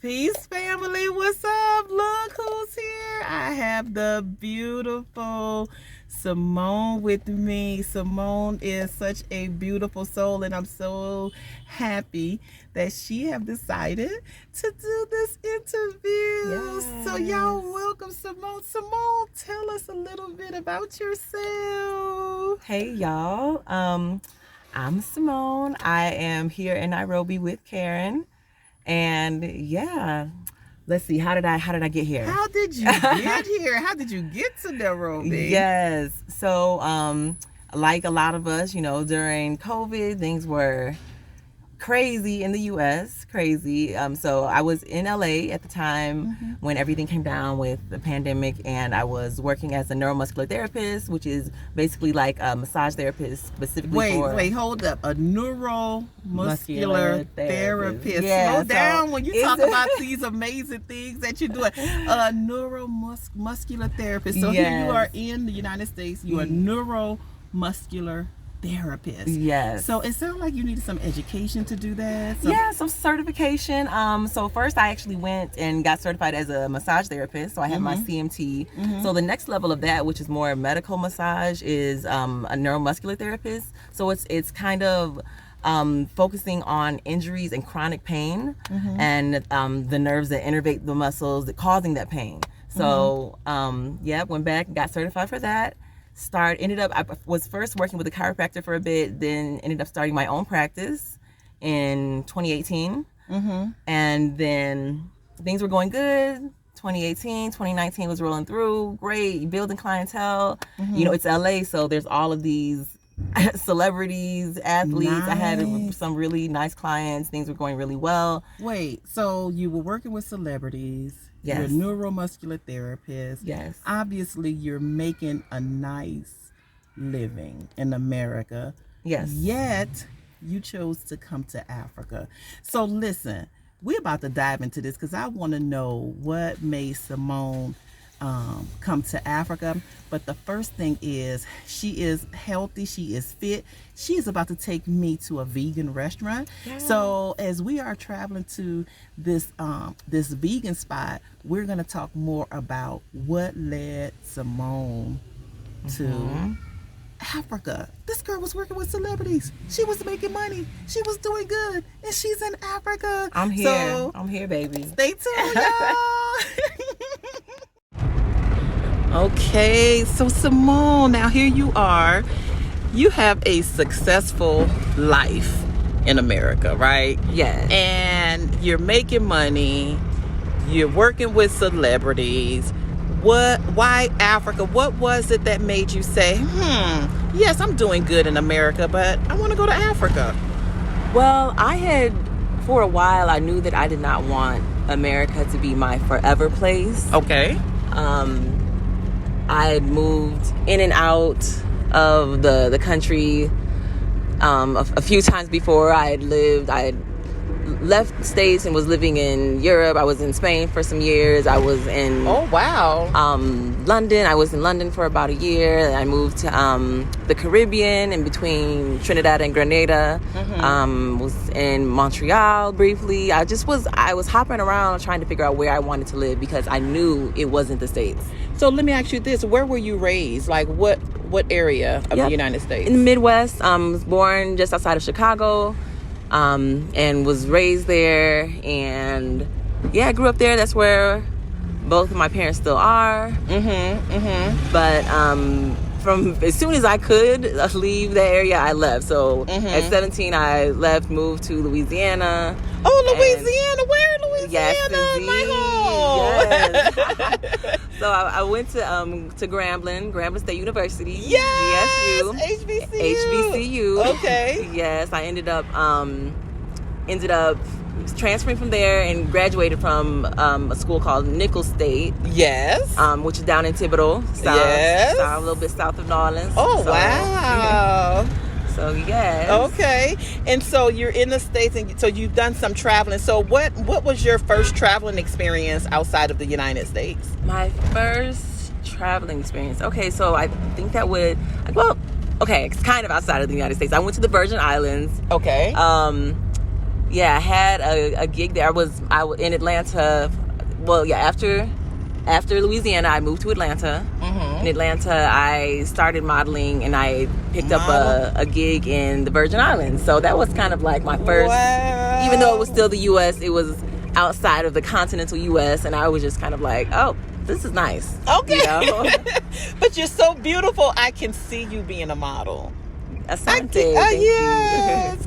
Peace, family. What's up? Look who's here. I have the beautiful Simone with me. Simone is such a beautiful soul, and I'm so happy that she have decided to do this interview. Yes. So y'all welcome Simone. Simone, tell us a little bit about yourself. Hey y'all, I'm Simone. I am here in Nairobi with Karen, and yeah, let's see, how did I get here? How did you get here? How did you get to Nairobi? Yes, so like a lot of us, during COVID, things were crazy in the U.S. So I was in LA at the time when everything came down with the pandemic, and I was working as a neuromuscular therapist, which is basically like a massage therapist specifically Wait, hold up. A neuromuscular therapist. Yeah, Slow down when you talk about these amazing things that you're doing. A neuromuscular therapist. So here you are in the United States. You are a neuromuscular therapist. Yes. So it sounds like you needed some education to do that. Some certification. So first I actually went and got certified as a massage therapist. So I have my CMT. So the next level of that, which is more medical massage, is a neuromuscular therapist. So it's kind of focusing on injuries and chronic pain and the nerves that innervate the muscles that causing that pain. So went back and got certified for that. I was first working with a chiropractor for a bit, then ended up starting my own practice in 2018. And then things were going good. 2018, 2019 was rolling through, great, building clientele. It's LA, so there's all of these celebrities, athletes. Nice. I had some really nice clients. Things were going really well. Wait, so you were working with celebrities. Yes. You're a neuromuscular therapist. Yes. Obviously, you're making a nice living in America. Yes. Yet, you chose to come to Africa. So listen, we're about to dive into this because I want to know what made Simone come to Africa. But the first thing is, she is healthy, she is fit. She is about to take me to a vegan restaurant. So as we are traveling to this vegan spot, we're going to talk more about what led Simone to Africa. This girl was working with celebrities. She was making money. She was doing good. And she's in Africa. I'm here. So, I'm here, baby. stay tuned, y'all. Okay, so Simone, now here you are. You have a successful life in America, right? Yes. And you're making money. You're working with celebrities. Why Africa? What was it that made you say, yes, I'm doing good in America, but I want to go to Africa? Well, for a while, I knew that I did not want America to be my forever place. Okay. I had moved in and out of the country a few times before. I had left the States and was living in Europe. I was in Spain for some years. I was in London. I was in London for about a year. I moved to the Caribbean, in between Trinidad and Grenada. Was in Montreal briefly. I was hopping around trying to figure out where I wanted to live because I knew it wasn't the States. So let me ask you this: where were you raised? Like what area of the United States? In the Midwest. Was born just outside of Chicago. And was raised there, and I grew up there. That's where both of my parents still are. But from as soon as I could leave the area, I left. So at 17, I left, moved to Louisiana. Oh, Louisiana! Where in Louisiana? Yes, my home. Yes. So I went to Grambling State University. Yes, GSU. HBCU. Okay. Yes, I ended up transferring from there and graduated from a school called Nicholls State. Yes. Which is down in Thibodeau, a little bit south of New Orleans. Oh, wow. So yes. Okay. And so you're in the States, and so you've done some traveling. So what was your first traveling experience outside of the United States? My first traveling experience. Okay, so I think it's kind of outside of the United States. I went to the Virgin Islands. Okay. Yeah, I had a gig there. I was in Atlanta. Well, yeah, after Louisiana, I moved to Atlanta. In Atlanta, I started modeling, and I picked up a gig in the Virgin Islands. So that was kind of like my first, even though it was still the U.S., it was outside of the continental U.S., and I was just kind of like, oh, this is nice. Okay. You know? But you're so beautiful. I can see you being a model. Asante. Yes,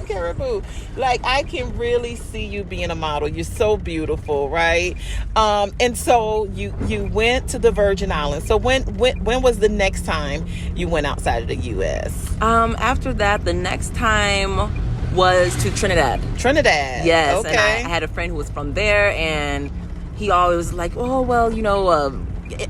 Caribou. Like, I can really see you being a model. You're so beautiful, right? And so you went to the Virgin Islands. So when was the next time you went outside of the U.S.? After that, the next time was to Trinidad. Yes. Okay. And I had a friend who was from there, and he always was like, oh, well, you know,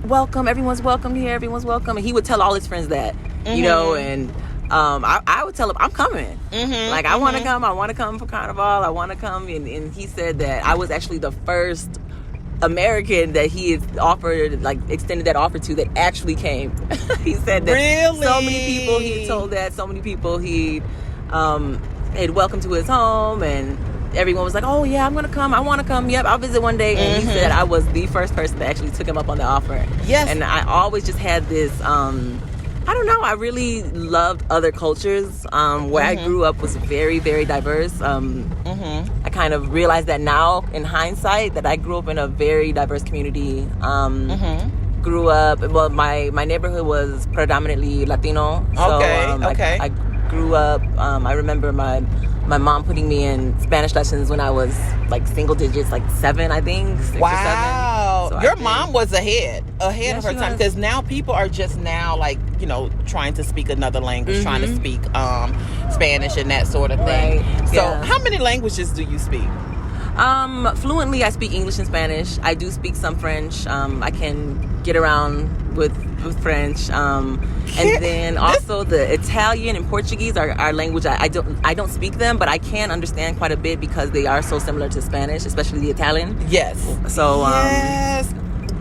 welcome. Everyone's welcome here. Everyone's welcome. And he would tell all his friends that, you know, and I would tell him, I'm coming. Like, I want to come. I want to come for Carnival. I want to come. And he said that I was actually the first American that he had offered, like, extended that offer to, that actually came. He said that really? So many people he had told that. So many people he had welcomed to his home, and everyone was like, oh yeah, I'm gonna come, I want to come, yep, I'll visit one day. And he said I was the first person that actually took him up on the offer. Yes. And I always just had this I don't know, I really loved other cultures. Where I grew up was very, very diverse. I kind of realized that now in hindsight, that I grew up in a very diverse community. Grew up, well, my neighborhood was predominantly Latino. So I grew up, I remember my mom putting me in Spanish lessons when I was like single digits, like 7, I think. 6 wow. or 7. So your mom was ahead yeah, of her time, because now people are just now, like, you know, trying to speak another language, trying to speak Spanish and that sort of thing. Right. So how many languages do you speak? Fluently, I speak English and Spanish. I do speak some French. I can get around with French. And then also the Italian and Portuguese are language. I don't speak them, but I can understand quite a bit because they are so similar to Spanish, especially the Italian. Yes. So yes.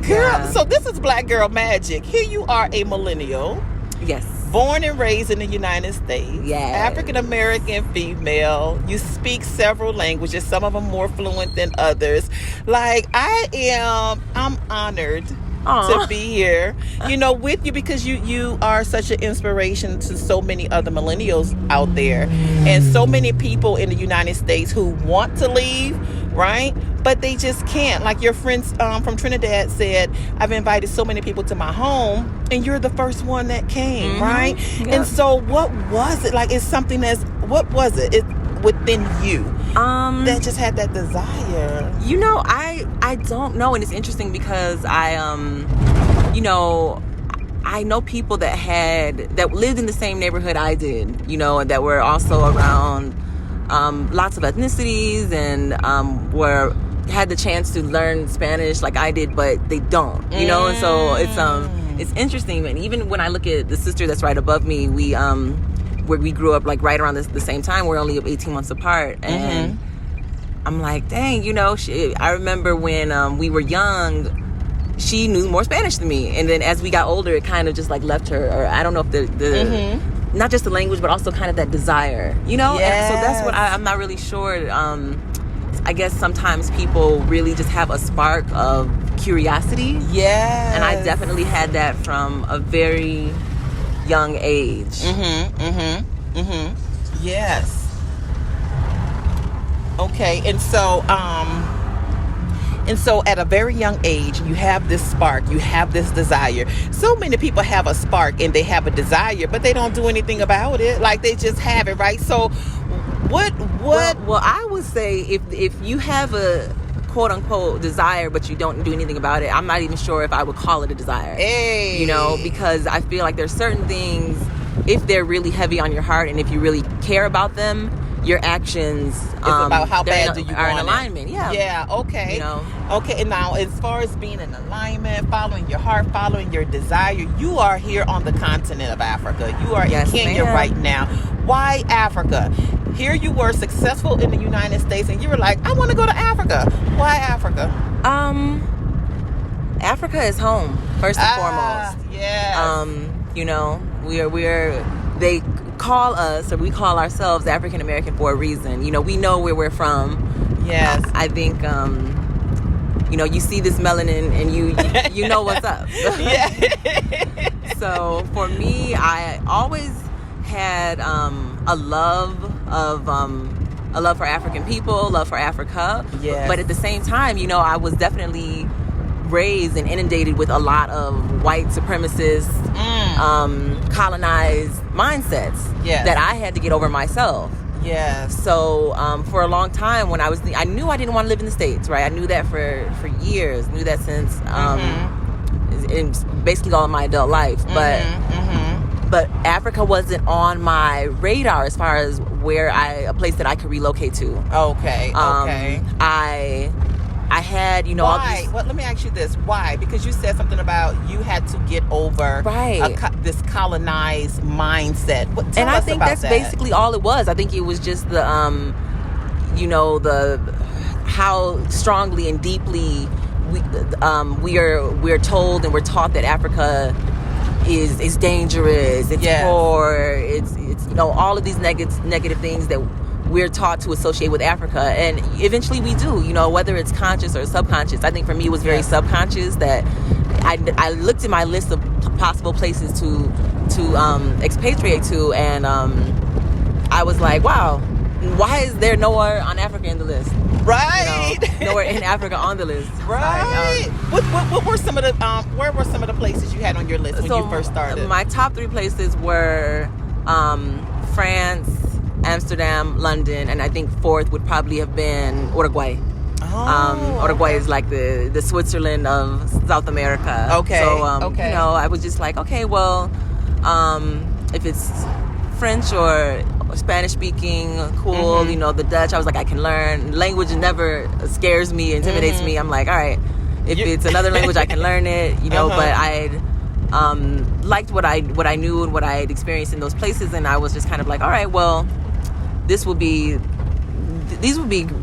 Girl, yeah. So this is Black Girl Magic. Here you are, a millennial. Yes. Born and raised in the United States. Yes. African American female. You speak several languages, some of them more fluent than others. Like, I'm honored to be here, you know, with you, because you are such an inspiration to so many other millennials out there, and so many people in the United States who want to leave, right? But they just can't. Like your friends from Trinidad said, I've invited so many people to my home, and you're the first one that came, right? Yep. And so what was it? Like, it's something what was it? It's within you that just had that desire. You know, I don't know. And it's interesting because you know, I know people that lived in the same neighborhood I did, you know, and that were also around lots of ethnicities, and had the chance to learn Spanish like I did, but they don't, you know. And so it's interesting. And even when I look at the sister that's right above me, where we grew up like right around the same time, we're only 18 months apart, and I'm like, dang, you know, I remember when we were young, she knew more Spanish than me, and then as we got older, it kind of just like left her, or I don't know if the not just the language, but also kind of that desire, you know. Yes. And so that's what I'm not really sure. I guess sometimes people really just have a spark of curiosity. Yes. And I definitely had that from a very young age. Yes. Okay. And so at a very young age, you have this spark, you have this desire. So many people have a spark and they have a desire, but they don't do anything about it. Like, they just have it, right? So what? Well, I would say if you have a quote unquote desire, but you don't do anything about it, I'm not even sure if I would call it a desire. Hey. You know, because I feel like there's certain things, if they're really heavy on your heart and if you really care about them, your actions it's about how bad do you are want in alignment. it. Yeah. Okay. You know. Okay. And now, as far as being in alignment, following your heart, following your desire, you are here on the continent of Africa. You are in Kenya right now. Why Africa? Here you were successful in the United States, and you were like, I want to go to Africa. Why Africa? Africa is home first and foremost. Yes. You know, call us, or we call ourselves African American for a reason. You know, we know where we're from. Yes. I think, you know, you see this melanin and you know what's up. Yeah. So for me, I always had a love for African people, love for Africa. Yes. But at the same time, you know, I was definitely raised and inundated with a lot of white supremacist, colonized mindsets that I had to get over myself. Yes. So for a long time, when I knew I didn't want to live in the States, right? I knew that for years. Knew that since in basically all of my adult life. But Africa wasn't on my radar as far as a place that I could relocate to. Okay. I had, you know, why? Well, let me ask you this. Why? Because you said something about you had to get over this colonized mindset. Tell us I think about that's that. basically all it was. I think it was just the, you know, how strongly and deeply we're told and we're taught that Africa is dangerous. It's poor. It's you know, all of these negative things that we're taught to associate with Africa, and eventually we do, you know, whether it's conscious or subconscious. I think for me it was very subconscious that I looked at my list of possible places to expatriate to, and I was like, wow, why is there nowhere on Africa in the list? Right. You know, nowhere in Africa on the list. Right. What were some of the where were some of the places you had on your list when you first started? My top 3 places were France, Amsterdam, London, and I think 4th would probably have been Uruguay. Uruguay is like the Switzerland of South America. Okay. So you know, I was just like, okay, well, if it's French or Spanish speaking, cool. You know, the Dutch, I was like, I can learn. Language never scares me, intimidates me. I'm like, all right, if it's another language, I can learn it. You know, but I'd liked what I knew and what I had experienced in those places, and I was just kind of like, all right, well, these would be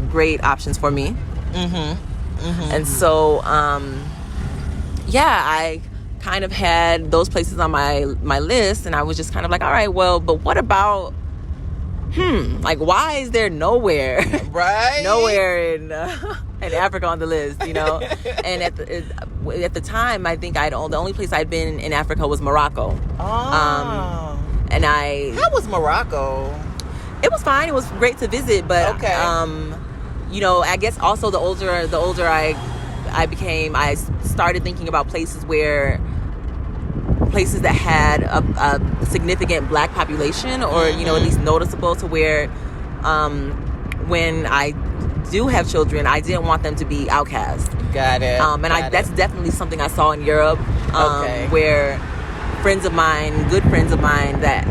great options for me. And so I kind of had those places on my list, and I was just kind of like, all right, well, but what about like, why is there nowhere nowhere in Africa on the list, you know? And at the time, I think the only place I'd been in Africa was Morocco. And how was Morocco? It was fine. It was great to visit, but you know, I guess also the older I became, I started thinking about places that had a significant black population, or you know, at least noticeable, to where when I do have children, I didn't want them to be outcast. Got it. That's definitely something I saw in Europe, where good friends of mine that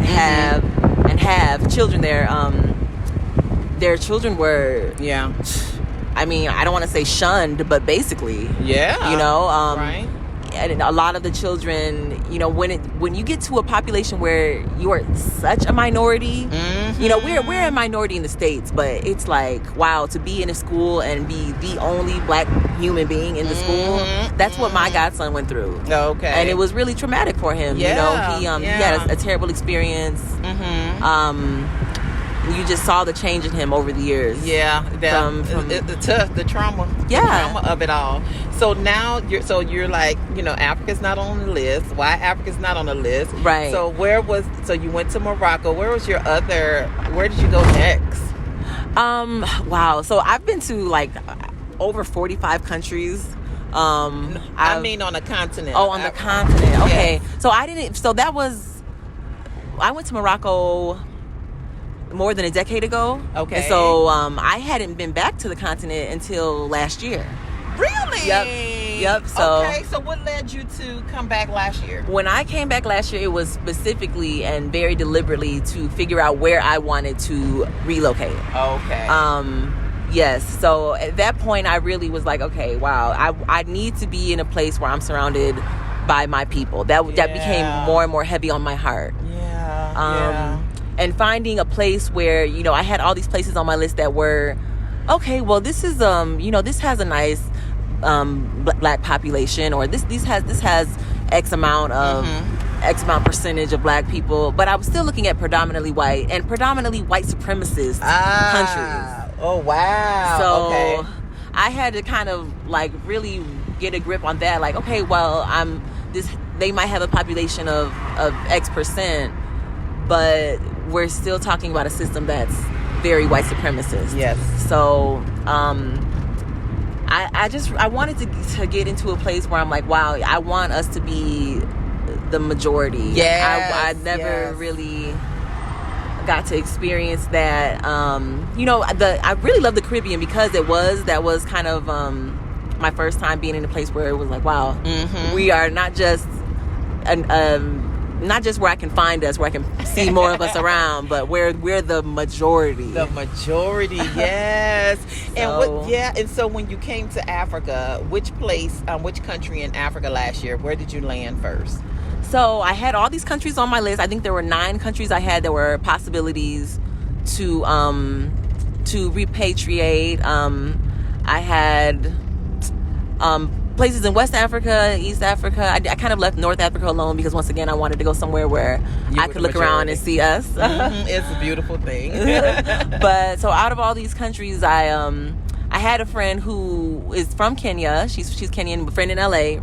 have children there, their children were, I mean, I don't want to say shunned, but basically, you know, right. And a lot of the children, you know, when you get to a population where you are such a minority, you know, we're a minority in the States, but it's like, wow, to be in a school and be the only black human being in the school, that's what my godson went through. Okay. And it was really traumatic for him. You know, he had a terrible experience. You just saw the change in him over the years. The trauma. The trauma of it all. So now you're like, you know, Africa's not on the list. Why Africa's not on the list? Right. So you went to Morocco. Where did you go next? Wow. So I've been to like over 45 countries. I mean on the continent. Oh, on the continent. Okay. Yes. I went to Morocco more than a decade ago. Okay. And so I hadn't been back to the continent until last year. Really? Yep. So okay. So what led you to come back last year? When I came back last year, it was specifically and very deliberately to figure out where I wanted to relocate. Okay. Yes. So at that point, I really was like, okay, wow, I need to be in a place where I'm surrounded by my people. That became more and more heavy on my heart. And finding a place where, you know, I had all these places on my list that were, okay, well, this is, you know, this has a nice black population, or this has X amount of X amount percentage of black people, but I was still looking at predominantly white and predominantly white supremacist countries. Oh, wow. So okay. I had to kind of like really get a grip on that. Like, okay, well, they might have a population of X percent, but we're still talking about a system that's very white supremacist. Yes. So I wanted to get into a place where I'm like, wow, I want us to be the majority. Yes. I never really got to experience that. I really love the Caribbean because that was kind of my first time being in a place where it was like, wow, we are not just where I can find us, where I can see more of us around, but we're the majority. The majority, yes. And so when you came to Africa, which country in Africa last year? Where did you land first? So I had all these countries on my list. I think there were 9 countries I had that were possibilities to repatriate. I had places in West Africa, East Africa. I kind of left North Africa alone because once again I wanted to go somewhere where I could look around and see us. It's a beautiful thing. But so out of all these countries, I had a friend who is from Kenya. She's Kenyan, a friend in LA.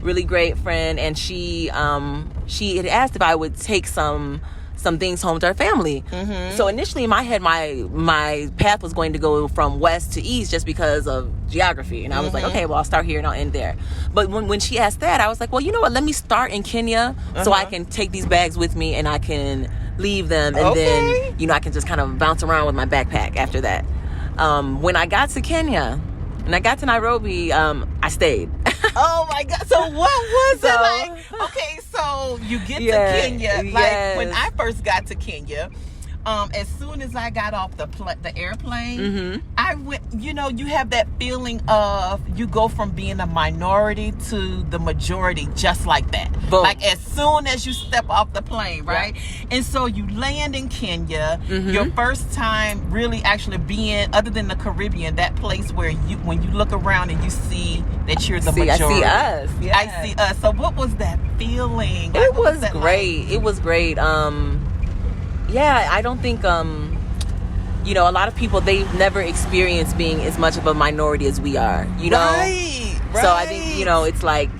Really great friend, and she had asked if I would take some things home to her family. So initially in my head, my path was going to go from west to east just because of geography, and I was like, okay, well, I'll start here and I'll end there. But when she asked that, I was like, well, you know what, let me start in Kenya so I can take these bags with me and I can leave them, and then I can just kind of bounce around with my backpack after that. When I got to Kenya and I got to Nairobi, I stayed. Oh my God. So what was it like? Okay, so you get to Kenya. Like when I first got to Kenya, as soon as I got off the airplane, I went, you have that feeling of you go from being a minority to the majority just like that. Boom. Like as soon as you step off the plane, right? Yeah. And so you land in Kenya, your first time really actually being, other than the Caribbean, that place where when you look around and you see that you're the majority. I see us. Yeah. I see us. So what was that feeling? It was great. Like? It was great. I don't think, a lot of people, they've never experienced being as much of a minority as we are, Right. So I think, it's like,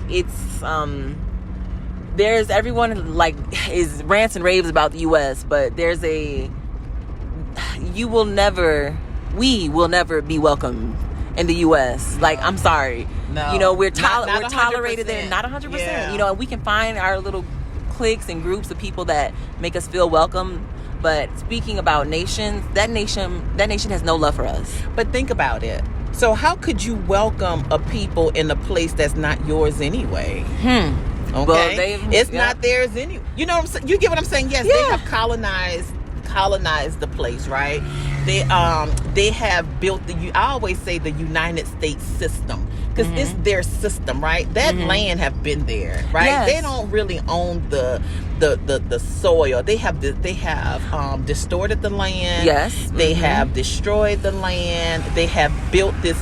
there's everyone like is rants and raves about the U.S., but we will never be welcome in the U.S. No. Like, I'm sorry. No. We're tolerated there, not 100%. Yeah. And we can find our little cliques and groups of people that make us feel welcome. But speaking about nations, that nation has no love for us. But think about it. So how could you welcome a people in a place that's not yours anyway? Okay, well, it's not theirs anyway. You know what I'm saying? You get what I'm saying? Yes, they have colonized the place, right? They have built I always say the United States system, because it's their system, right? That land have been there, right? Yes. They don't really own the soil. They have distorted the land. Yes. They have destroyed the land. They have built this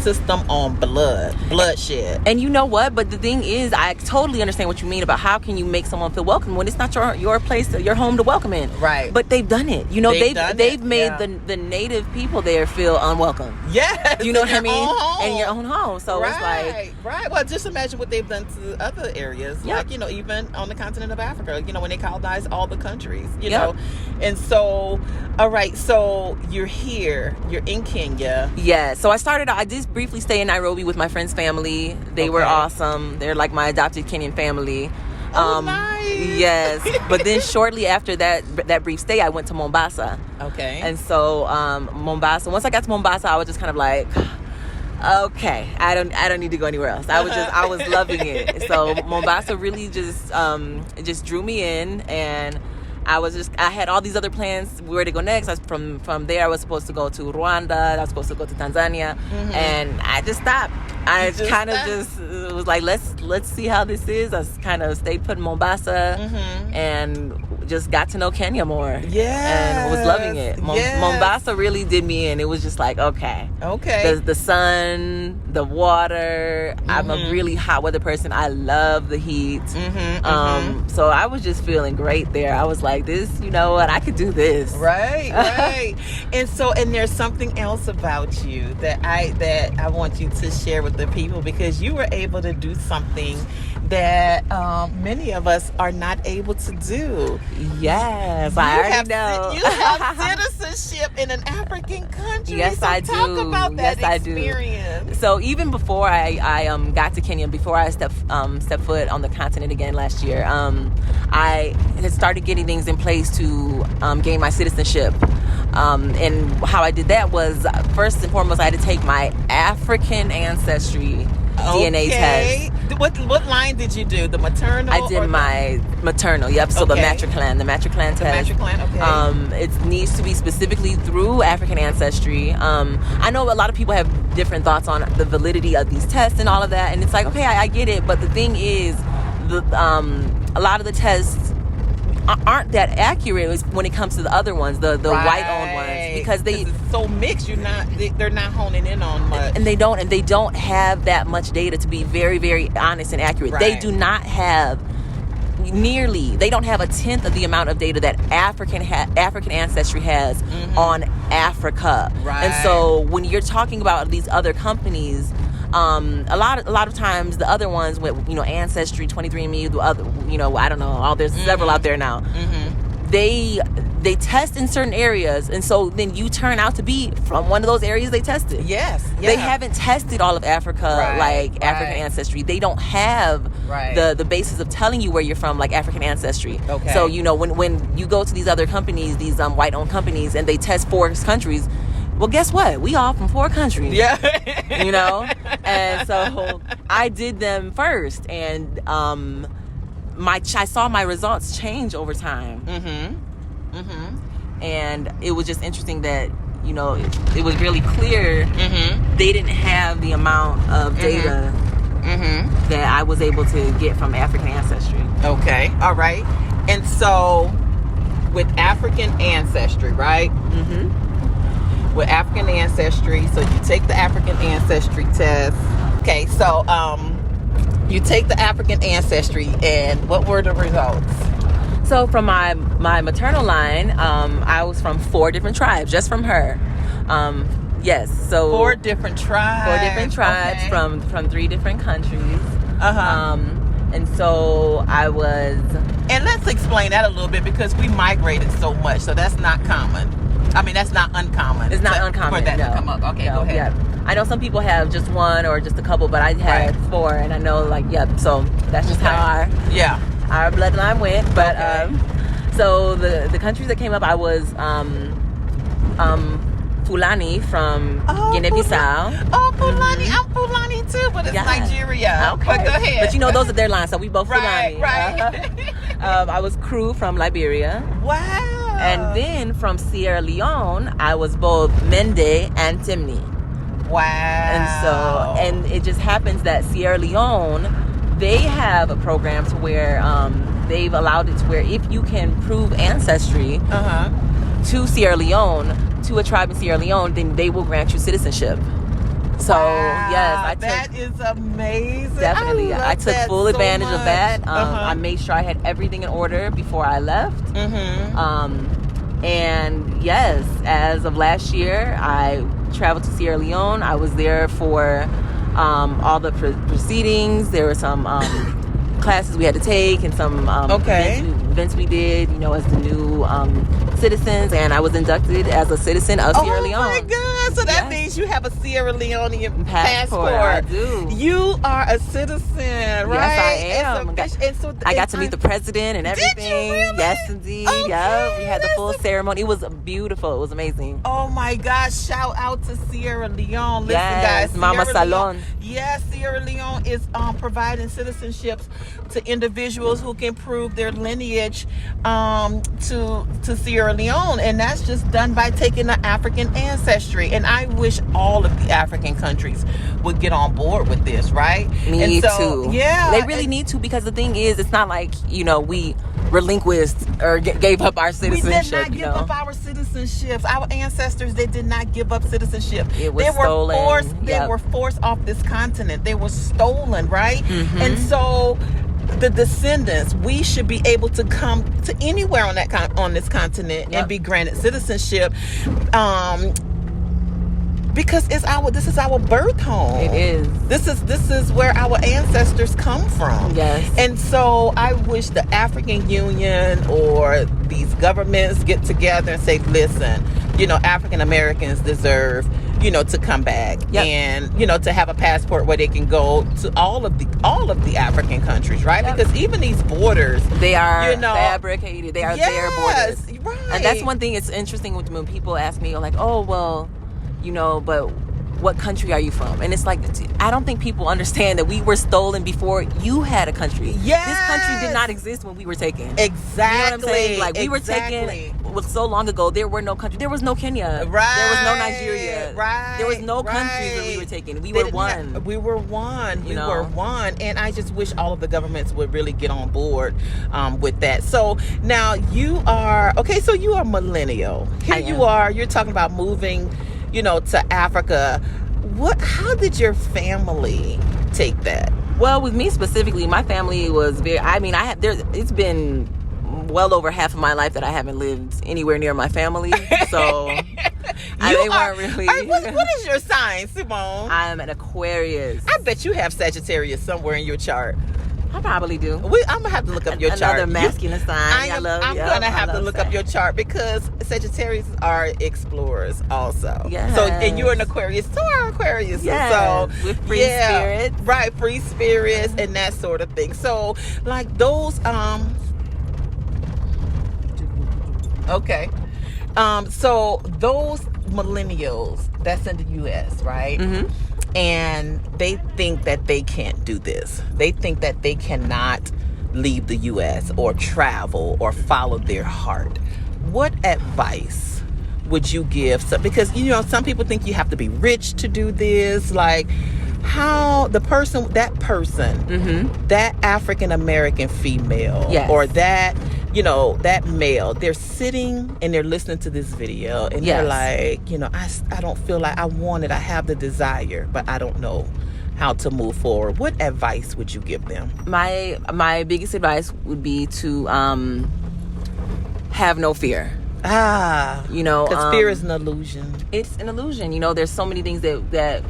system on bloodshed. And you know what? But the thing is, I totally understand what you mean about how can you make someone feel welcome when it's not your place, your home to welcome in. Right. But they've done it. They've made the native people there feel unwelcome. Yes. You know what I mean? In your own home. So it's like, right. Well, just imagine what they've done to other areas, like even on the continent of Africa. When they colonized all the countries, you know. And so, all right, so you're here, you're in Kenya. Yeah, so I did briefly stay in Nairobi with my friend's family. They were awesome. They're like my adopted Kenyan family. Nice. Yes, but then shortly after that brief stay, I went to Mombasa. Okay. And so Mombasa, once I got to Mombasa, I was just kind of like, okay, I don't need to go anywhere else. I was loving it. So Mombasa really just drew me in, and I had all these other plans where to go next. From there I was supposed to go to Rwanda, I was supposed to go to Tanzania, and I just stopped. I kind of just was like, let's see how this is. I kind of stayed put in Mombasa and just got to know Kenya more. Yeah, and was loving it. Mombasa really did me in. It was just like, okay. The sun, the water. I'm a really hot weather person. I love the heat. So I was just feeling great there. I was like, this, you know what, I could do this. Right. And there's something else about you that I want you to share with the people, because you were able to do something that many of us are not able to do. Yes, I already know. You have citizenship in an African country. Yes, so I do. Talk about that experience. I do. So even before I got to Kenya, before I stepped foot on the continent again last year, I had started getting things in place to gain my citizenship. And how I did that was, first and foremost, I had to take my African ancestry DNA test. What line did you do? The maternal? I did my maternal. Yep. So the matriclan test. The matriclan. Okay. It needs to be specifically through African ancestry. I know a lot of people have different thoughts on the validity of these tests and all of that, and it's like, okay, I get it, but the thing is, a lot of the tests aren't that accurate when it comes to the other ones, the white owned ones, because it's so mixed. They're not honing in on much, and they don't have that much data to be very, very honest and accurate. They do not have they don't have a tenth of the amount of data that African ancestry has on Africa. And so when you're talking about these other companies, a lot of times the other ones with, Ancestry, 23andMe, the other, I don't know, there's several out there now. They test in certain areas, and so then you turn out to be from one of those areas they tested. Yes. They haven't tested all of Africa African ancestry. They don't have the basis of telling you where you're from, like African ancestry. Okay. So when you go to these other companies, these white owned companies, and they test 4 countries. Well, guess what? We all from 4 countries. Yeah. And so I did them first, and I saw my results change over time. And it was just interesting that, it was really clear they didn't have the amount of data that I was able to get from African ancestry. Okay. All right. And so with African ancestry, right? With African ancestry, so you take the African ancestry test. Okay, so you take the African ancestry, and what were the results? So from my maternal line, I was from 4 different tribes, just from her. Yes, so 4 different tribes. 4 different tribes from 3 different countries. And so I was. And let's explain that a little bit, because we migrated so much, so that's not common. I mean, that's not uncommon. It's not uncommon for that to come up. Okay, go ahead. Yeah. I know some people have just 1 or just a couple, but I had 4, and I know, so that's just how our bloodline went. But so the countries that came up, I was Fulani from Guinea-Bissau. Oh, Fulani. I'm Fulani too, but it's Nigeria. Okay. But go ahead. But those are their lines, so we both Fulani. Right. I was Crew from Liberia. Wow. And then from Sierra Leone, I was both Mende and Timni. Wow. And it just happens that Sierra Leone, they have a program to where they've allowed it to where if you can prove ancestry to Sierra Leone, to a tribe in Sierra Leone, then they will grant you citizenship. So yes, that is amazing. Definitely, I took full advantage of that. I made sure I had everything in order before I left. And yes, as of last year, I traveled to Sierra Leone. I was there for all the proceedings. There were some classes we had to take, and some events we did, as the new citizens, and I was inducted as a citizen of Sierra Leone. Oh my God! So that means you have a Sierra Leonean passport. I do. You are a citizen, right? Yes, I am. I got to meet the president and everything. Did you really? Yes, indeed. Okay, yep. We had the full ceremony. It was beautiful. It was amazing. Oh my gosh! Shout out to Sierra Leone. Listen, guys, Mama Salon. Yes, Sierra Leone is providing citizenships to individuals who can prove their lineage to Sierra Leone, and that's just done by taking the African ancestry. And I wish all of the African countries would get on board with this, right? Me too. Yeah, they really need to, because the thing is, it's not like we relinquished or gave up our citizenship. We did not give up our citizenships. Our ancestors, they did not give up citizenship. It was stolen. They were forced off this continent. They were stolen, right? And so the descendants, we should be able to come to anywhere on this continent and be granted citizenship. Because this is our birth home. It is. This is where our ancestors come from. Yes. And so I wish the African Union or these governments get together and say, listen, African Americans deserve, to come back and, to have a passport where they can go to all of the African countries, right? Because even these borders, they are fabricated. They are their borders. Right. And that's one thing. It's interesting when people ask me, like, oh, well, but what country are you from? And it's like, I don't think people understand that we were stolen before you had a country. Yes. This country did not exist when we were taken. Exactly. You know what I'm saying? Like, we were taken so long ago. There were no countries. There was no Kenya. Right. There was no Nigeria. Right. There was no countries when we were taken. We were one. We were one. We were one. And I just wish all of the governments would really get on board with that. So now you are millennial. Here you are. You're talking about moving to Africa. How did your family take that? Well, with me specifically, my family was it's been well over half of my life that I haven't lived anywhere near my family. So they weren't really. What is your sign, Simone? I am an Aquarius. I bet you have Sagittarius somewhere in your chart. I probably do. I'm gonna have to look up your chart. Another masculine sign. I'm gonna have to look up your chart because Sagittarius are explorers also. Yes. So and you're an Aquarius. So are Aquarius. Yes. So with free spirits. Right, free spirits and that sort of thing. So like those okay. So those millennials that's in the US, right? Mm-hmm. And they think that they can't do this. They think that they cannot leave the U.S. or travel or follow their heart. What advice would you give? Because, some people think you have to be rich to do this. Like, how that African American female or that, that male, they're sitting and they're listening to this video and they're like, I don't feel like I want it. I have the desire, but I don't know how to move forward. What advice would you give them? My biggest advice would be to have no fear. Because fear is an illusion. It's an illusion. There's so many things that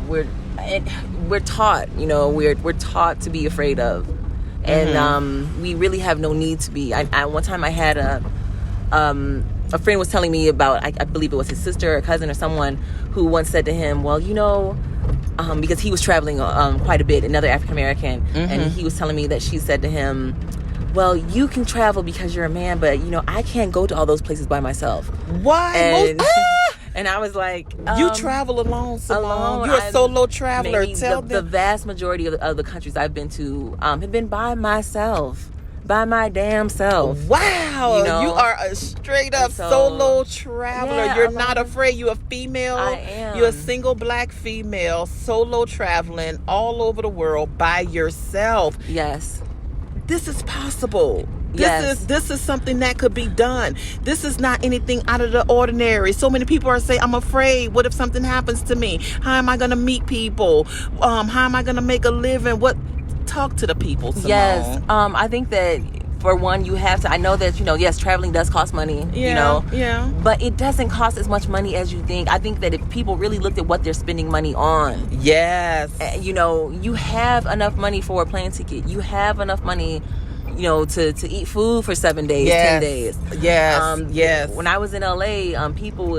we're taught. We're taught to be afraid of. And we really have no need to be. One time I had a friend was telling me about, I believe it was his sister or cousin or someone who once said to him, well, because he was traveling quite a bit, another African American, and he was telling me that she said to him, well, you can travel because you're a man, but I can't go to all those places by myself. Why? And I was like, you travel alone, Simone. You're a solo traveler. Tell them. The vast majority of the countries I've been to have been by myself, by my damn self. Wow, you are a straight up solo traveler. Yeah, you're not afraid. You're a female. I am. You're a single black female, solo traveling all over the world by yourself. Yes. This is possible. This is something that could be done. This is not anything out of the ordinary. So many people are saying, I'm afraid. What if something happens to me? How am I going to meet people? How am I going to make a living? Talk to the people, Simone. Yes. I think that for one, you have to, I know that, yes, traveling does cost money, Yeah. but it doesn't cost as much money as you think. I think that if people really looked at what they're spending money on. Yes. You have enough money for a plane ticket. You have enough money, to eat food for 7 days, 10 days. Yes. Yes. When I was in LA, people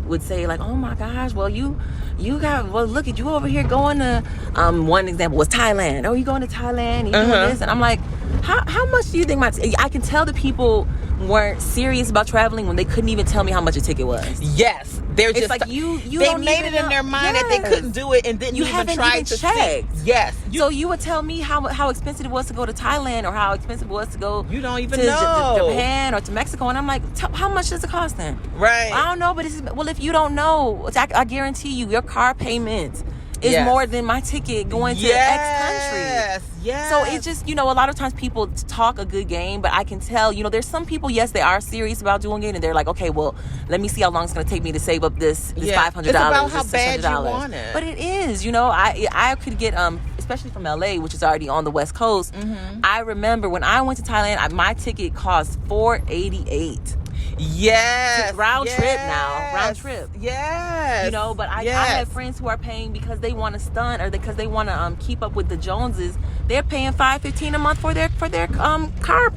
would say like, oh my gosh, well, look at you over here going to, one example was Thailand. Oh, you going to Thailand, you doing this? And I'm like, how much do you think I can tell that people weren't serious about traveling when they couldn't even tell me how much a ticket was. Yes. They're it's just like you they made it in their mind that they couldn't do it and didn't even try to check. Yes. So you would tell me how expensive it was to go to Thailand or how expensive it was to go you don't even to know. Japan or to Mexico, and I'm like, how much does it cost then? Right. I don't know, but if you don't know, I guarantee you your car payments is more than my ticket going to X country. Yes. So it's just, a lot of times people talk a good game, but I can tell, there's some people, yes, they are serious about doing it, and they're like, okay, well, let me see how long it's going to take me to save up this $500. It's about how bad you want it. But it is, I could get, especially from LA, which is already on the West Coast. I remember when I went to Thailand, my ticket cost $488. Yes. Round trip now. Round trip. Yes. But I have friends who are paying because they want to stunt or because they want to keep up with the Joneses. They're paying $515 a month for their car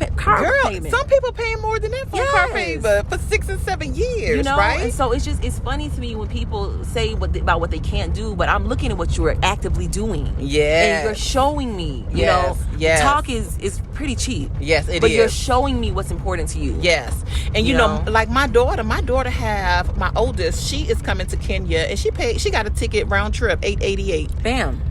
payment. Some people paying more than that for a car payment for 6 and 7 years, right? And so it's funny to me when people say about what they can't do, but I'm looking at what you are actively doing. Yeah. And you're showing me, talk is pretty cheap. Yes, it is. But you're showing me what's important to you. Yes. And like my daughter have my oldest, she is coming to Kenya, and she got a ticket round trip $888. Bam.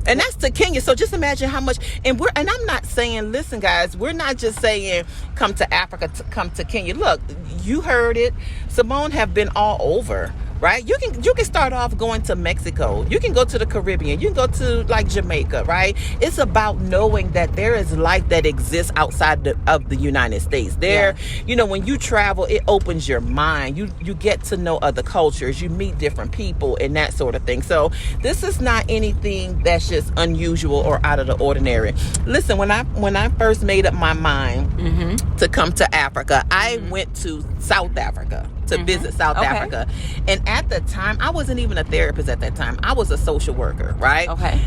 And that's to Kenya. So just imagine how much. And I'm not saying, listen, guys, we're not just saying come to Africa, come to Kenya. Look, you heard it. Simone have been all over. Right? You can start off going to Mexico. You can go to the Caribbean. You can go to like Jamaica, right? It's about knowing that there is life that exists outside of the United States. When you travel, it opens your mind. You get to know other cultures. You meet different people and that sort of thing. So this is not anything that's just unusual or out of the ordinary. Listen, when I first made up my mind to come to Africa, I went to South Africa to visit South Africa. And at the time, I wasn't even a therapist at that time. I was a social worker, right? Okay.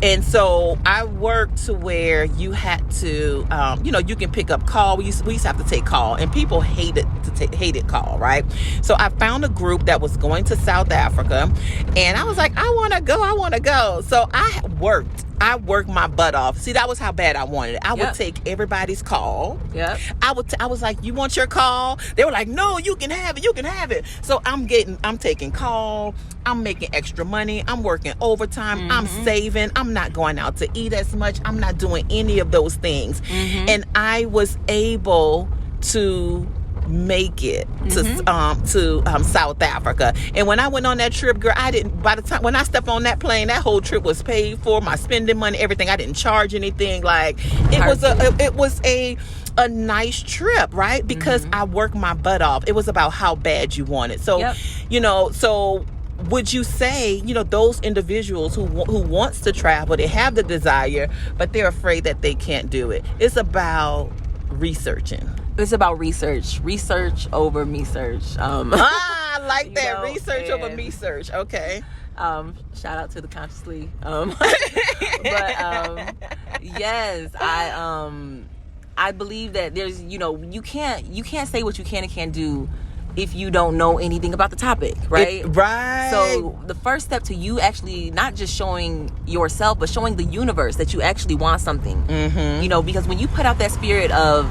And so I worked to where you had to, you can pick up call. We used to have to take call, and people hated call, right? So I found a group that was going to South Africa, and I was like, I want to go. So I worked my butt off. See, that was how bad I wanted it. I would take everybody's call. Yeah. I was like, you want your call? They were like, no, you can have it. So I'm taking call. I'm making extra money. I'm working overtime. I'm saving. I'm not going out to eat as much. I'm not doing any of those things. And I was able to make it to South Africa. And when I went on that trip, girl, by the time when I stepped on that plane, that whole trip was paid for, my spending money, everything. I didn't charge anything. Like it was a nice trip, right? Because I worked my butt off. It was about how bad you want it. So so would you say, those individuals who wants to travel, they have the desire, but they're afraid that they can't do it? It's about researching. It's about research over me search. I like that. Research over me search. Okay. Shout out to the consciously. Yes, I believe that there's, you can't say what you can and can't do if you don't know anything about the topic, right? Right. So the first step to you actually not just showing yourself, but showing the universe that you actually want something. Because when you put out that spirit of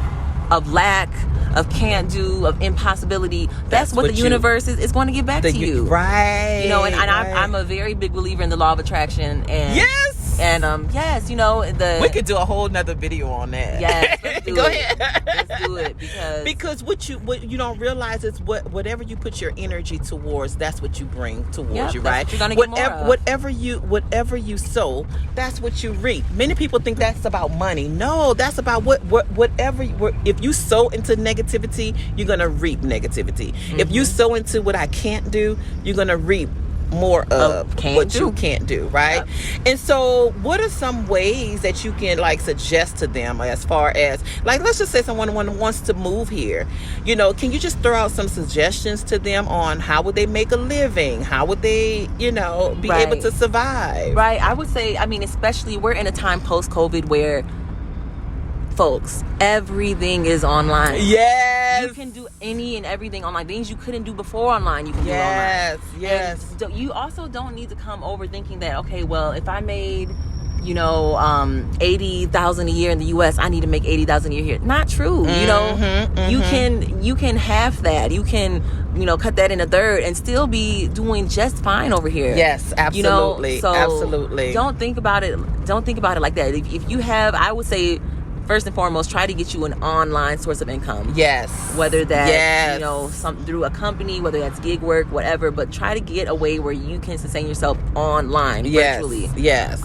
lack, of can't do, of impossibility, that's what the universe is going to give back to you. Right. And I'm a very big believer in the law of attraction. And yes. And yes, we could do a whole nother video on that. Yes, let's do Go it. ahead. Let's do it because what you don't realize is whatever you put your energy towards, that's what you bring towards you, right? What you're gonna get more of. Whatever you sow, that's what you reap. Many people think that's about money. No, that's about if you sow into negativity, you're gonna reap negativity. If you sow into what I can't do, you're gonna reap more of what you can't do, right? Yep. And so what are some ways that you can suggest to them as far as let's just say someone wants to move here, can you just throw out some suggestions to them on how would they make a living, how would they be able to survive? Right. I would say, especially we're in a time post-COVID where, folks, everything is online. Yes. You can do any and everything online. Things you couldn't do before online, you can do online. Yes. And you also don't need to come over thinking that, okay, well, if I made, $80,000 a year in the US, I need to make $80,000 a year here. Not true. You can half that. You can, cut that in a third and still be doing just fine over here. Yes, absolutely. So absolutely. Don't think about it like that. If you have, I would say, first and foremost, try to get you an online source of income. Yes. Whether that's, Yes. you know, through a company, whether that's gig work, whatever, but try to get a way where you can sustain yourself online, virtually. Yes.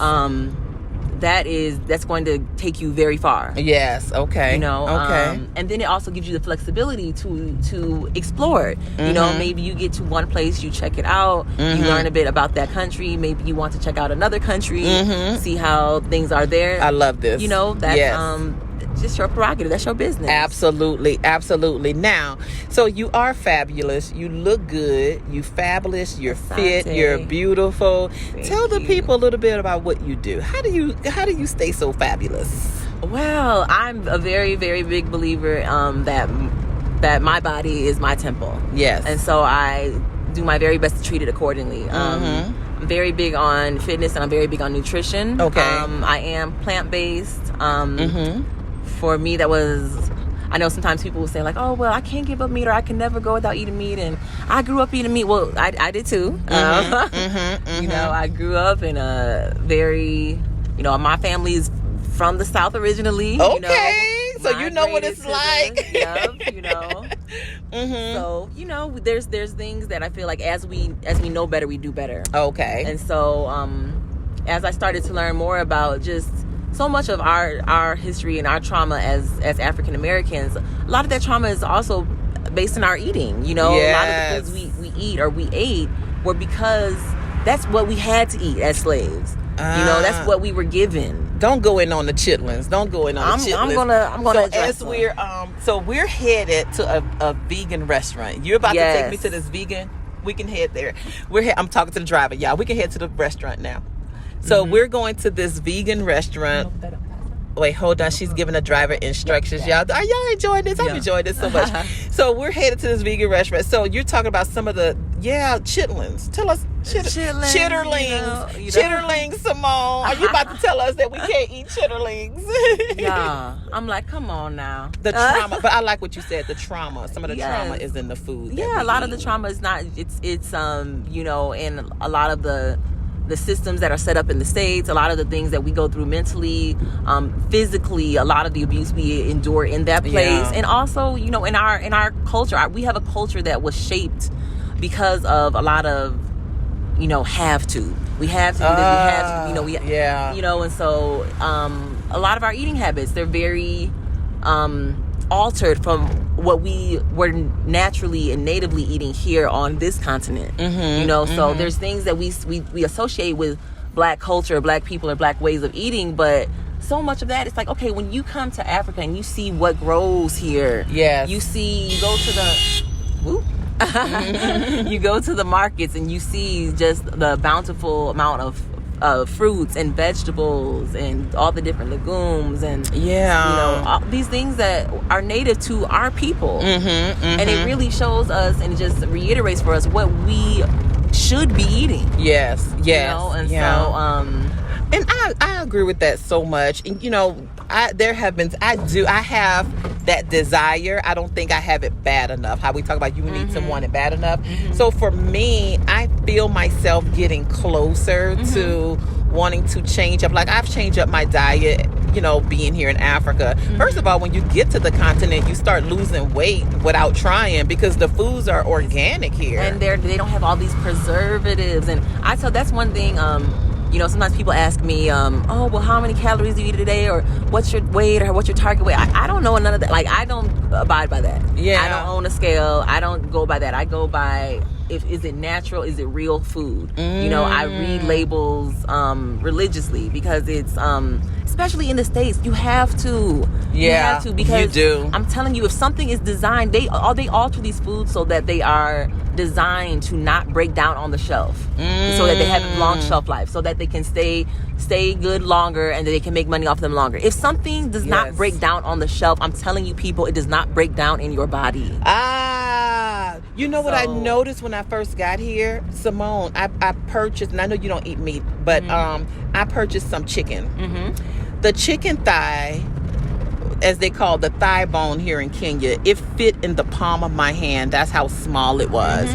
That's going to take you very far. Yes. Okay. You know, okay. And then it also gives you the flexibility to explore it. You know, maybe you get to one place, you check it out, you learn a bit about that country. Maybe you want to check out another country, see how things are there. I love this. You know, that's just your prerogative. That's your business. Absolutely. Absolutely. Now, so you are fabulous. You look good. You fabulous. You're fit. You're beautiful. Tell the people a little bit about what you do. How do you stay so fabulous? Well, I'm a very, very big believer that my body is my temple. Yes. And so I do my very best to treat it accordingly. I'm very big on fitness, and I'm very big on nutrition. Okay. I am plant-based. For me, that was... I know sometimes people will say, like, oh, well, I can't give up meat, or I can never go without eating meat. And I grew up eating meat. Well, I did too. You know, I grew up in a very... You know, my family is from the South originally. Okay. You know, so you know what it's like. Yep, you know. So, you know, there's things that I feel like as we know better, we do better. Okay. And so as I started to learn more about just so much of our history and our trauma as African Americans, a lot of that trauma is also based in our eating. You know, a lot of the things we eat or we ate were because that's what we had to eat as slaves. You know, that's what we were given. Don't go in on the chitlins. Don't go in on the chitlins. I'm gonna address as we're headed to a vegan restaurant. You're about to take me to this vegan. We can head there. I'm talking to the driver, y'all. We can head to the restaurant now. So we're going to this vegan restaurant. Wait, hold on. She's giving the driver instructions. Y'all, are y'all enjoying this? I'm enjoying this so much. So we're headed to this vegan restaurant. So you're talking about some of the chitlins. Tell us chitterlings. Chitterlings, Simone. Are you about to tell us that we can't eat chitterlings? Yeah. I'm like, come on now. The trauma, but I like what you said. The trauma. Some of the trauma is in the food. Yeah, a lot of the trauma is not. It's you know, and a lot of the systems that are set up in the States, a lot of the things that we go through mentally, physically, a lot of the abuse we endure in that place. And also, you know, in our culture, we have a culture that was shaped because of a lot of, you know, we have to do this, we have to, you know, you know, and so a lot of our eating habits, they're very altered from what we were naturally and natively eating here on this continent. You know, so there's things that we associate with Black culture, Black people, or Black ways of eating, but so much of that, it's like, okay, when you come to Africa and you see what grows here, you go to the you go to the markets and you see just the bountiful amount of fruits and vegetables and all the different legumes and you know, all these things that are native to our people. And it really shows us and just reiterates for us what we should be eating. Yes. You know? And so and I agree with that so much. And you know, I have that desire. I don't think I have it bad enough. How we talk about you need someone and bad enough. So for me, I feel myself getting closer to wanting to change up. Like I've changed up my diet, you know, being here in Africa. First of all, when you get to the continent, you start losing weight without trying because the foods are organic here. And they don't have all these preservatives. And that's one thing, you know, sometimes people ask me, oh, well, how many calories do you eat a day? Or what's your weight? Or what's your target weight? I don't know none of that. Like, I don't abide by that. I don't own a scale. I don't go by that. I go by, is it natural? Is it real food? You know, I read labels religiously because it's, especially in the States, you have to. You have to, because you do. I'm telling you, if something is designed, they alter these foods so that they are designed to not break down on the shelf, so that they have a long shelf life, so that they can stay good longer and that they can make money off them longer. If something does not break down on the shelf, I'm telling you, people, it does not break down in your body. You know what I noticed when I first got here, Simone? I purchased, and I know you don't eat meat, but I purchased some chicken. The chicken thigh, as they call the thigh bone here in Kenya, it fit in the palm of my hand. That's how small it was.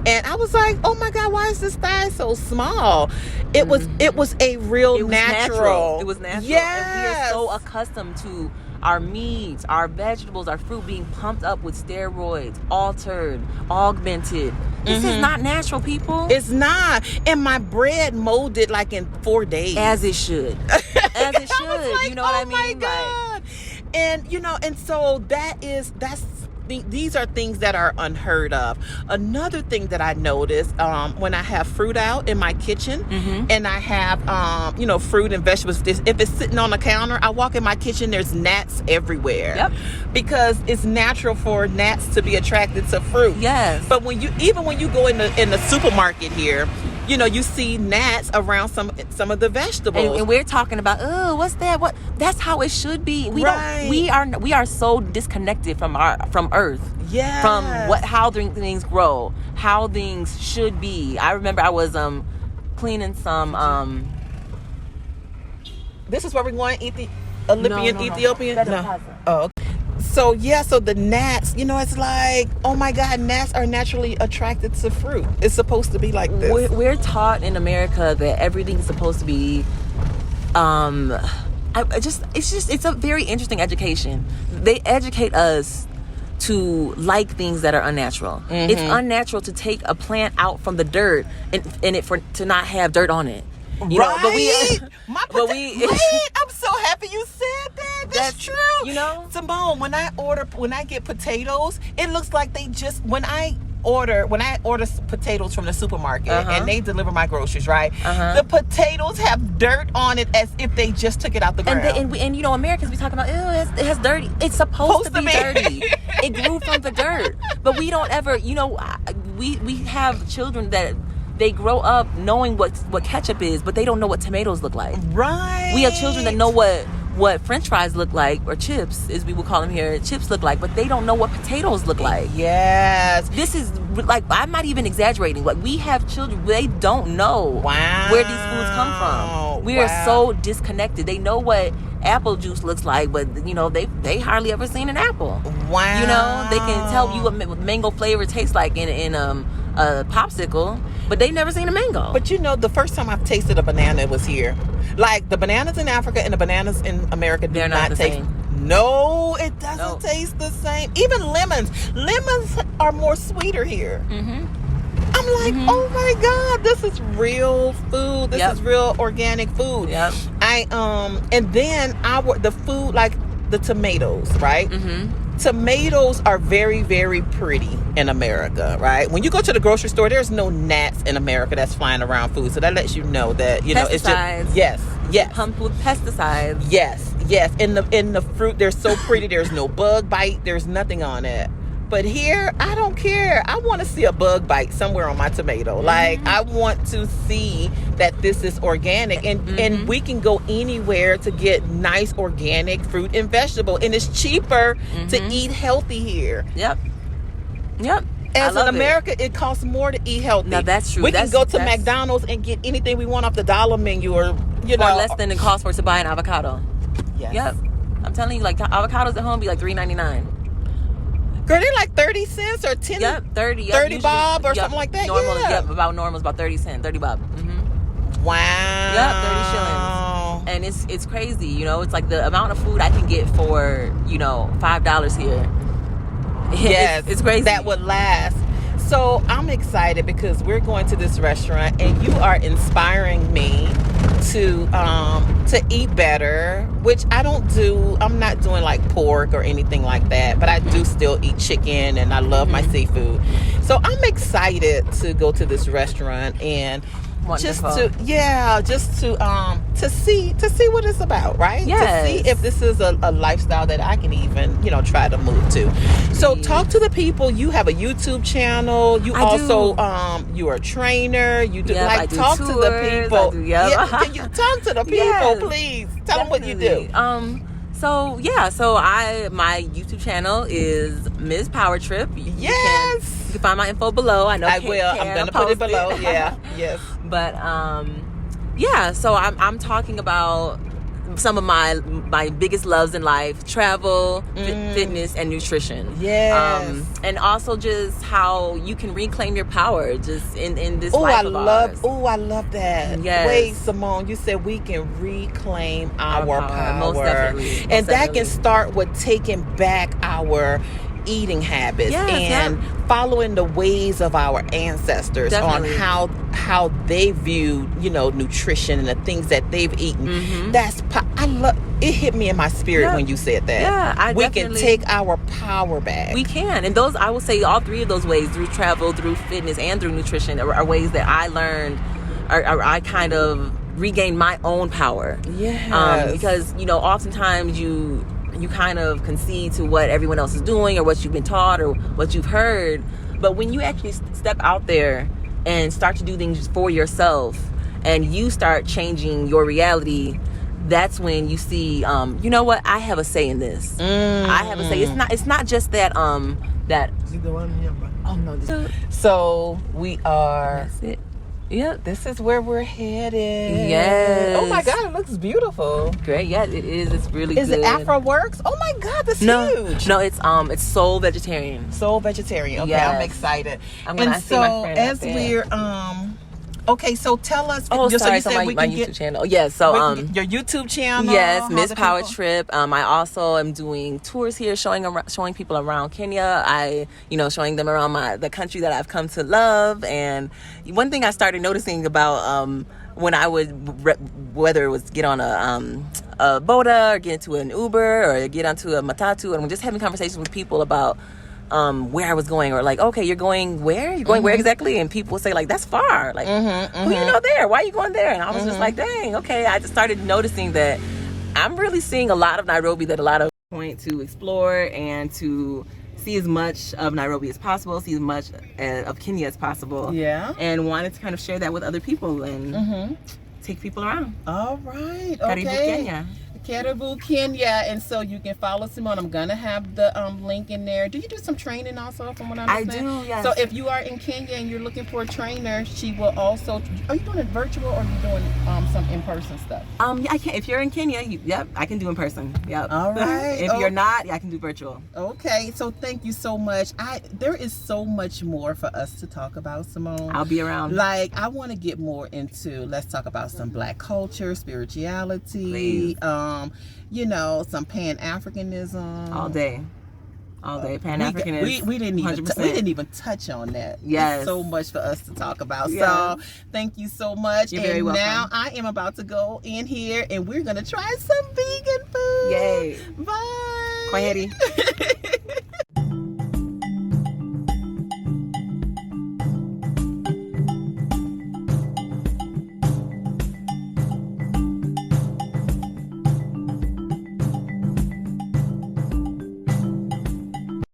And I was like, oh my God, why is this thigh so small? It was a real natural. It was natural. Yes. And we are so accustomed to our meats, our vegetables, our fruit being pumped up with steroids, altered, augmented. This is not natural, people. It's not. And my bread molded like in 4 days. As it should. As it should. Like, you know what I mean? Oh my God. And, you know, and so these are things that are unheard of. Another thing that I noticed when I have fruit out in my kitchen and I have, you know, fruit and vegetables, if it's sitting on the counter, I walk in my kitchen, there's gnats everywhere. Yep. Because it's natural for gnats to be attracted to fruit. Yes. But when you go in the supermarket here, you know, you see gnats around some of the vegetables. And we're talking about, oh, what's that? What? That's how it should be. We are so disconnected from Earth. Yeah. From how things grow, how things should be. I remember I was cleaning some This is where we're going, Ethiopian? No. Oh, okay. So the gnats, you know, it's like, oh my God, gnats are naturally attracted to fruit. It's supposed to be like this. We're taught in America that everything's supposed to be, it's a very interesting education. They educate us to like things that are unnatural. It's unnatural to take a plant out from the dirt and to not have dirt on it. You know, I'm so happy you said that. That's true. You know, Simone, when I get potatoes, it looks like they just when I order potatoes from the supermarket and they deliver my groceries, right? The potatoes have dirt on it as if they just took it out the ground. And you know, Americans be talking about, it has dirty. It's supposed to be dirty. It grew from the dirt, but we don't ever. You know, we have children that. They grow up knowing what ketchup is, but they don't know what tomatoes look like. Right. We have children that know what French fries look like, or chips, as we would call them here, chips look like, but they don't know what potatoes look like. Yes. This is like, I'm not even exaggerating. Like, we have children, they don't know where these foods come from. We are so disconnected. They know what apple juice looks like, but you know, they hardly ever seen an apple. Wow. You know, they can tell you what mango flavor tastes like in a popsicle, but they never seen a mango. But you know, the first time I've tasted a banana was here. Like, the bananas in Africa and the bananas in America do not taste. Same. No, it doesn't taste the same. Even lemons are more sweeter here. I'm like, oh my God, this is real food. This is real organic food. Yep. And then the food, like the tomatoes, right? Tomatoes are very, very pretty in America, right? When you go to the grocery store, there's no gnats in America that's flying around food. So that lets you know that, you know, it's just yes. Pumped with pesticides. Yes. In the fruit, they're so pretty. There's no bug bite. There's nothing on it. But here, I don't care. I want to see a bug bite somewhere on my tomato. Like, I want to see that this is organic. And we can go anywhere to get nice organic fruit and vegetable. And it's cheaper to eat healthy here. Yep. As in America, it costs more to eat healthy. Now, that's true. We can go to McDonald's and get anything we want off the dollar menu, or, you know. Or less than the cost for us to buy an avocado. Yes. Yep. I'm telling you, like, avocados at home be like $3.99. Girl, they're like 30 cents or 10. Yep, 30. 30 bob or something like that. Normal, normal is about 30 cents, 30 bob. Wow. Yep, 30 shillings. And it's crazy, you know. It's like the amount of food I can get for, you know, $5 here. Yes, it's crazy. That would last. So I'm excited because we're going to this restaurant, and you are inspiring me to eat better, which I don't do. I'm not doing like pork or anything like that, but I do still eat chicken, and I love my seafood. So I'm excited to go to this restaurant and Wonderful. just to see what it's about, right? Yes. To see if this is a lifestyle that I can even, you know, try to move to. So talk to the people. You have a YouTube channel. You you're a trainer. You do talk to the people. Can you talk to the people, please? Tell them what you do. So my YouTube channel is Ms. Power Trip. You can find my info below. I know I will. I'm gonna put it below. Yeah. Yes. But so I'm talking about some of my biggest loves in life: travel, fitness, and nutrition. Yes. And also just how you can reclaim your power just in this life of ours. I love that. Yes. Wait, Simone, you said we can reclaim our power. Most definitely. And that can start with taking back our eating habits and following the ways of our ancestors on how they viewed, nutrition and the things that they've eaten. I love it. Hit me in my spirit when you said that. Yeah, we can take our power back. We can, and those, I would say, all three of those ways, through travel, through fitness, and through nutrition, are ways that I learned, I kind of regained my own power. Yes. Because oftentimes you kind of concede to what everyone else is doing or what you've been taught or what you've heard. But when you actually step out there and start to do things for yourself and you start changing your reality, that's when you see, you know what, I have a say in this. I have a say. It's not just that, oh no. So we are. That's it. Yep, this is where we're headed. Yes. Oh my God, it looks beautiful. Great. Yeah, it is. It's really good. Is it Afro Works? Oh my God, that's huge. No, it's soul vegetarian. Soul vegetarian. Okay, yes. I'm excited. And so as we're okay, so tell us. My YouTube channel. Yes, so your YouTube channel. Yes, Miss Power Trip. I also am doing tours here, showing people around Kenya. Showing them around the country that I've come to love. And one thing I started noticing about when I would whether it was get on a boda or get into an Uber or get onto a matatu, and I'm just having conversations with people about where I was going, or like, okay, you're going where? You're going where exactly? And people will say, like, that's far. Like, who you know there? Why are you going there? And I was just like, dang, okay. I just started noticing that I'm really seeing a lot of Nairobi that a lot of point to explore and to see as much of Nairobi as possible, see as much of Kenya as possible. Yeah. And wanted to kind of share that with other people and take people around. All right. Karibu, Okay. Kenya. Karibu, Kenya. And so you can follow Simone. I'm gonna have the link in there. Do you do some training also, from what I understand? I do, yes. So if you are in Kenya and you're looking for a trainer, she will also. Are you doing it virtual or are you doing some in-person stuff? Yeah, I can. If you're in Kenya, I can do in person. Yep. All right. If you're not, I can do virtual. Okay. So thank you so much. There is so much more for us to talk about, Simone. I'll be around. Like, I want to get more into. Let's talk about some Black culture, spirituality. Please. Some Pan-Africanism. All day. Pan-Africanism. We didn't even touch on that. Yes. There's so much for us to talk about. Yes. So thank you so much. You're very welcome. Now I am about to go in here and we're gonna try some vegan food. Yay. Bye. Kwaheri.